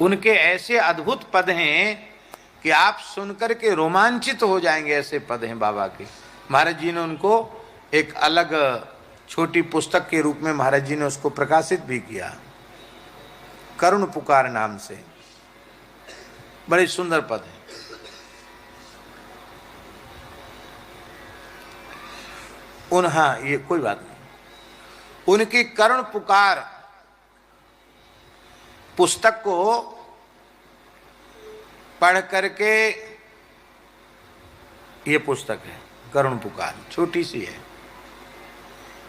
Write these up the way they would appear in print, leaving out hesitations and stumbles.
उनके ऐसे अद्भुत पद हैं कि आप सुनकर के रोमांचित हो जाएंगे। ऐसे पद हैं बाबा के। महाराज जी ने उनको एक अलग छोटी पुस्तक के रूप में महाराज जी ने उसको प्रकाशित भी किया, करुण पुकार नाम से। बड़े सुंदर पद हैं। हाँ, ये कोई बात नहीं। उनकी करुण पुकार पुस्तक को पढ़ करके, ये पुस्तक है करुण पुकार, छोटी सी है,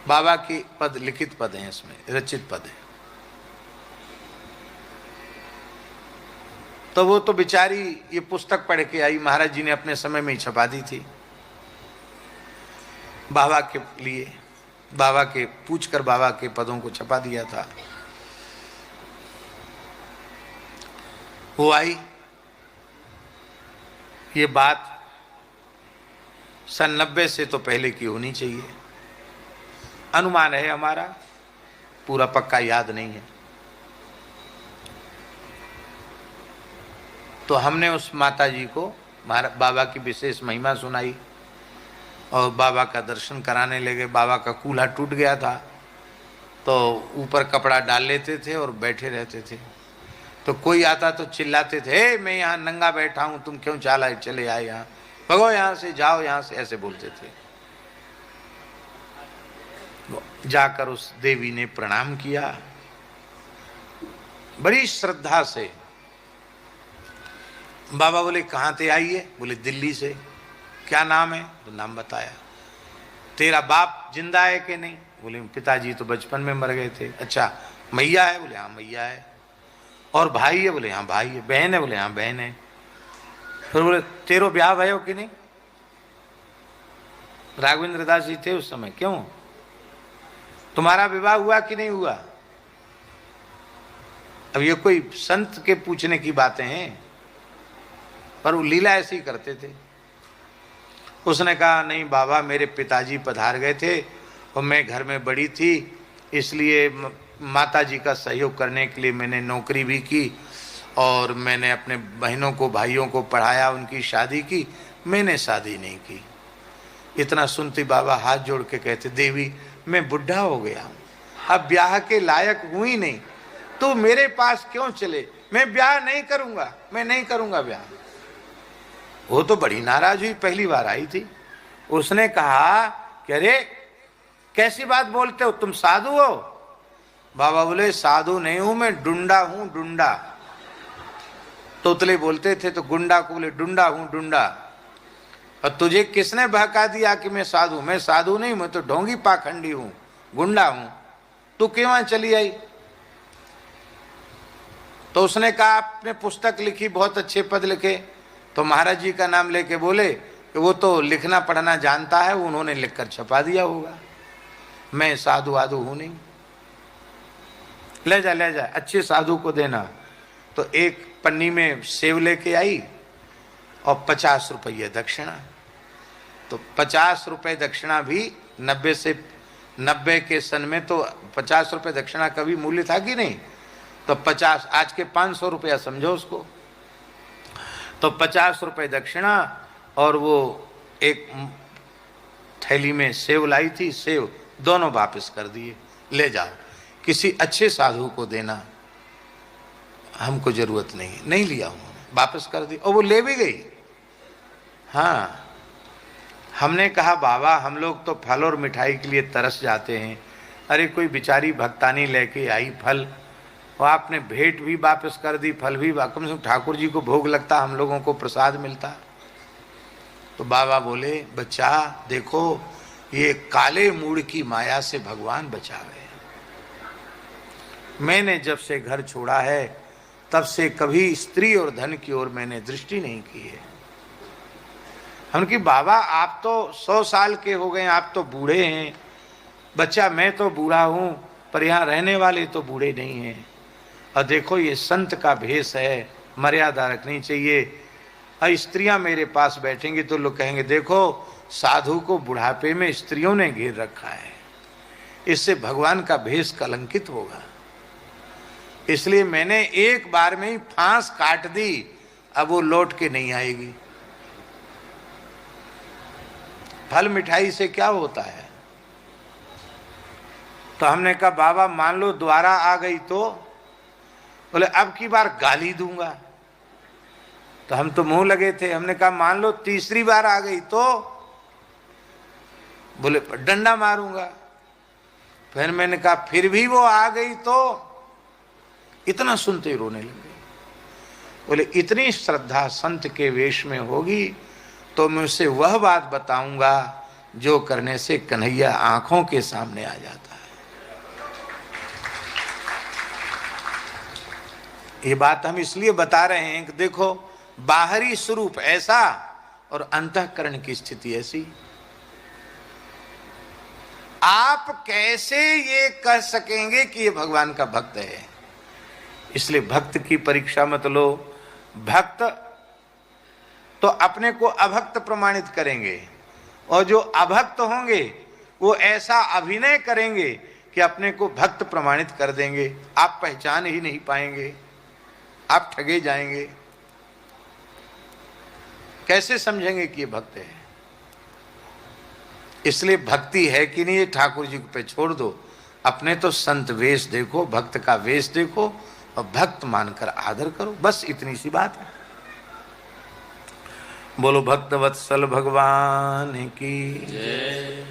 बाबा की पद, लिखित पद हैं इसमें, रचित पद है। तो वो तो बेचारी ये पुस्तक पढ़ के आई, महाराज जी ने अपने समय में ही छपा दी थी बाबा के लिए। बाबा के पूछकर बाबा के पदों को छपा दिया था। वो आई, ये बात सन 90 से तो पहले की होनी चाहिए, अनुमान है हमारा, पूरा पक्का याद नहीं है। तो हमने उस माता जी को बाबा की विशेष महिमा सुनाई और बाबा का दर्शन कराने लगे। बाबा का कूल्हा टूट गया था, तो ऊपर कपड़ा डाल लेते थे और बैठे रहते थे। तो कोई आता तो चिल्लाते थे, हे मैं यहाँ नंगा बैठा हूँ, तुम क्यों चले आए यहाँ, भगो यहाँ से, जाओ यहाँ से, ऐसे बोलते थे। जाकर उस देवी ने प्रणाम किया बड़ी श्रद्धा से। बाबा बोले कहाँ से आई है? बोले दिल्ली से। क्या नाम है? तो नाम बताया। तेरा बाप जिंदा है कि नहीं? बोले पिताजी तो बचपन में मर गए थे। अच्छा, मैया है? बोले हाँ मैया है। और भाई है? बोले हाँ भाई है। बहन है? बोले हाँ बहन है। फिर बोले तेरो ब्याह भयो कि नहीं? राघवेंद्र दास जी थे उस समय। क्यों, तुम्हारा विवाह हुआ कि नहीं हुआ? अब ये कोई संत के पूछने की बातें हैं, पर वो लीला ऐसी करते थे। उसने कहा नहीं बाबा, मेरे पिताजी पधार गए थे और मैं घर में बड़ी थी, इसलिए माता जी का सहयोग करने के लिए मैंने नौकरी भी की और मैंने अपने बहनों को भाइयों को पढ़ाया, उनकी शादी की, मैंने शादी नहीं की। इतना सुनती बाबा हाथ जोड़ के कहते, देवी मैं बुढ़ा हो गया हूँ, अब ब्याह के लायक हूँ ही नहीं, तू मेरे पास क्यों चले? मैं ब्याह नहीं करूँगा, मैं नहीं करूँगा ब्याह। वो तो बड़ी नाराज हुई, पहली बार आई थी। उसने कहा कि अरे कैसी बात बोलते हो, तुम साधु हो? बाबा बोले साधु नहीं हूं मैं, डुंडा हूं, डुंडा। तोतले बोलते थे तो गुंडा को बोले डुंडा हूं, डुंडा। और तुझे किसने बहका दिया कि मैं साधु? मैं साधु नहीं, मैं तो ढोंगी पाखंडी हूं, गुंडा हूं। तू क्यों चली आई? तो उसने कहा आपने पुस्तक लिखी, बहुत अच्छे पद लिखे। तो महाराज जी का नाम लेके बोले कि वो तो लिखना पढ़ना जानता है, उन्होंने लिखकर छपा दिया होगा, मैं साधु आधु हूं नहीं। ले जा अच्छे साधु को देना। तो एक पन्नी में सेव लेके आई और 50 रुपये दक्षिणा। तो 50 रुपये दक्षिणा भी 90 के सन में तो 50 रुपये दक्षिणा का भी मूल्य था कि नहीं? तो 50, आज के 500 रुपया समझो उसको। तो 50 रुपये दक्षिणा और वो एक थैली में सेव लाई थी, सेव दोनों वापस कर दिए, ले जाओ किसी अच्छे साधु को देना, हमको जरूरत नहीं। नहीं लिया उन्होंने, वापस कर दी और वो ले भी गई। हाँ, हमने कहा बाबा हम लोग तो फल और मिठाई के लिए तरस जाते हैं, अरे कोई बेचारी भक्तानी लेके आई फल और आपने भेंट भी वापस कर दी, फल भी, कम से कम ठाकुर जी को भोग लगता, हम लोगों को प्रसाद मिलता। तो बाबा बोले बच्चा देखो, ये काले मूड की माया से भगवान बचावे। मैंने जब से घर छोड़ा है तब से कभी स्त्री और धन की ओर मैंने दृष्टि नहीं की है। हम कि बाबा आप तो 100 साल के हो गए, आप तो बूढ़े हैं। बच्चा मैं तो बूढ़ा हूँ, पर यहाँ रहने वाले तो बूढ़े नहीं हैं। और देखो ये संत का भेष है, मर्यादा रखनी चाहिए। और स्त्रियां मेरे पास बैठेंगी तो लोग कहेंगे देखो साधु को बुढ़ापे में स्त्रियों ने घेर रखा है, इससे भगवान का भेष कलंकित होगा। इसलिए मैंने एक बार में ही फांस काट दी, अब वो लौट के नहीं आएगी। फल मिठाई से क्या होता है? तो हमने कहा बाबा मान लो दोबारा आ गई तो? बोले अब की बार गाली दूंगा। तो हम तो मुंह लगे थे। हमने कहा मान लो तीसरी बार आ गई तो? बोले डंडा मारूंगा। फिर मैंने कहा फिर भी वो आ गई तो? इतना सुनते ही रोने लगे। बोले इतनी श्रद्धा संत के वेश में होगी तो मैं उसे वह बात बताऊंगा जो करने से कन्हैया आंखों के सामने आ जाता है। ये बात हम इसलिए बता रहे हैं कि देखो बाहरी स्वरूप ऐसा और अंतःकरण की स्थिति ऐसी। आप कैसे ये कह सकेंगे कि ये भगवान का भक्त है? इसलिए भक्त की परीक्षा मत लो। भक्त तो अपने को अभक्त प्रमाणित करेंगे और जो अभक्त होंगे वो ऐसा अभिनय करेंगे कि अपने को भक्त प्रमाणित कर देंगे। आप पहचान ही नहीं पाएंगे, आप ठगे जाएंगे। कैसे समझेंगे कि ये भक्त है? इसलिए भक्ति है कि नहीं ये ठाकुर जी पे छोड़ दो। अपने तो संत वेश देखो, भक्त का वेश देखो और भक्त मानकर आदर करो, बस इतनी सी बात है। बोलो भक्त वत्सल भगवान की जय।